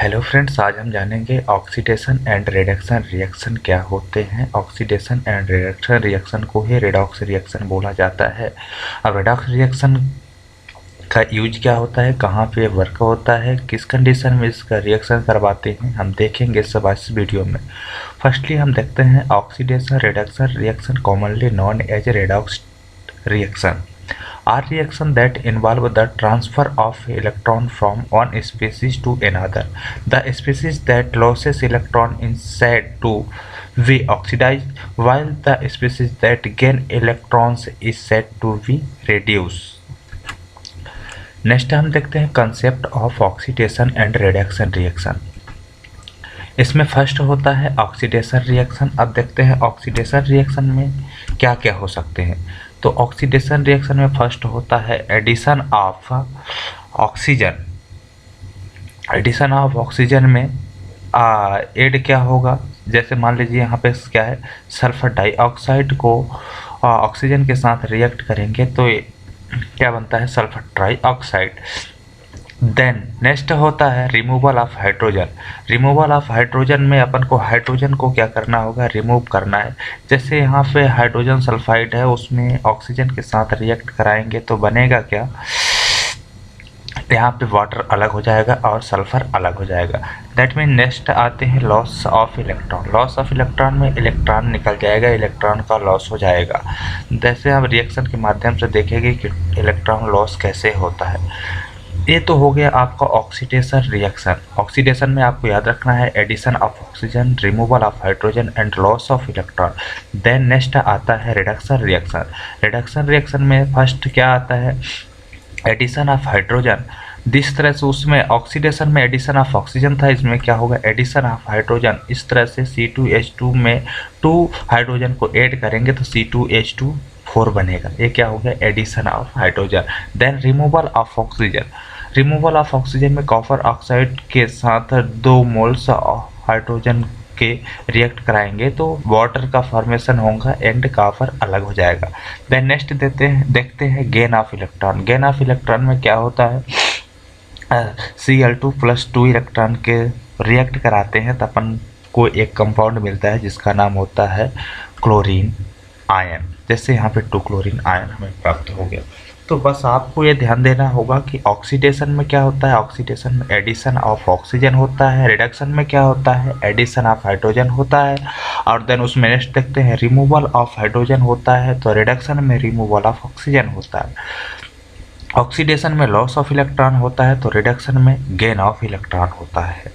Hello friends, आज हम जानेंगे ऑक्सीडेशन एंड रिडक्शन रिएक्शन क्या होते हैं। ऑक्सीडेशन एंड रिडक्शन रिएक्शन को ही रेडॉक्स रिएक्शन बोला जाता है। अब रेडॉक्स रिएक्शन का यूज क्या होता है, कहाँ पे वर्क होता है, किस कंडीशन में इसका रिएक्शन करवाते हैं, हम देखेंगे सब आज इस वीडियो में। फर्स्टली हम देखते हैं oxidation reduction reaction, commonly known as redox reaction are reaction that involve the transfer of electron from one species to another. The species that loses electron is said to be oxidized, while the species that gain electrons is said to be reduced. Next हम देखते हैं concept of oxidation and reduction reaction. इसमें first होता है oxidation reaction. अब देखते हैं oxidation reaction में क्या क्या हो सकते हैं। तो ऑक्सीडेशन रिएक्शन में फर्स्ट होता है addition of oxygen. Addition of oxygen में एड क्या होगा, जैसे मान लीजिए यहाँ पे क्या है, सल्फर डाइऑक्साइड को ऑक्सीजन के साथ रिएक्ट करेंगे तो क्या बनता है, सल्फर डाइऑक्साइड। देन नेक्स्ट होता है removal of hydrogen. Removal of hydrogen में अपन को हाइड्रोजन को क्या करना होगा, रिमूव करना है। जैसे यहाँ पे हाइड्रोजन सल्फाइड है, उसमें ऑक्सीजन के साथ रिएक्ट कराएंगे तो बनेगा क्या, यहाँ पे वाटर अलग हो जाएगा और सल्फर अलग हो जाएगा। दैट मीन नेक्स्ट आते हैं loss of electron. Loss of electron में इलेक्ट्रॉन निकल जाएगा, इलेक्ट्रॉन का लॉस हो जाएगा। जैसे हम रिएक्शन के माध्यम से देखेंगे कि इलेक्ट्रॉन लॉस कैसे होता है। ये तो हो गया आपका ऑक्सीडेशन रिएक्शन। ऑक्सीडेशन में आपको याद रखना है addition of oxygen, removal of hydrogen and loss of electron. Then next आता है रिडक्शन रिएक्शन। रिडक्शन रिएक्शन में फर्स्ट क्या आता है, एडिशन ऑफ हाइड्रोजन। जिस तरह से उसमें ऑक्सीडेशन में एडिशन ऑफ ऑक्सीजन था, इसमें क्या होगा, एडिशन ऑफ हाइड्रोजन। इस तरह से C2H2 में 2 हाइड्रोजन को ऐड करेंगे तो C2H2 4 बनेगा। ये क्या हो गया, addition of hydrogen. Then removal of oxygen. Removal of oxygen में कॉपर ऑक्साइड के साथ 2 मोल्स हाइड्रोजन के रिएक्ट कराएंगे तो वाटर का फॉर्मेशन होगा एंड कॉपर अलग हो जाएगा। देन नेक्स्ट देखते हैं gain of electron. Gain of electron में क्या होता है, Cl2+2 इलेक्ट्रॉन के रिएक्ट कराते हैं तो अपन को एक कंपाउंड मिलता है जिसका नाम होता है क्लोरीन आयन। जैसे यहाँ पे 2 क्लोरीन आयन हमें प्राप्त हो गया। तो बस आपको ये ध्यान देना होगा कि ऑक्सीडेशन में क्या होता है, ऑक्सीडेशन में एडिशन ऑफ ऑक्सीजन होता है, रिडक्शन में क्या होता है, एडिशन ऑफ हाइड्रोजन होता है। और देन उसमें नेक्स्ट देखते हैं रिमूवल ऑफ हाइड्रोजन होता है, तो रिडक्शन में रिमूवल ऑफ ऑक्सीजन होता है। ऑक्सीडेशन में लॉस ऑफ इलेक्ट्रॉन होता है तो रिडक्शन में गेन ऑफ इलेक्ट्रॉन होता है।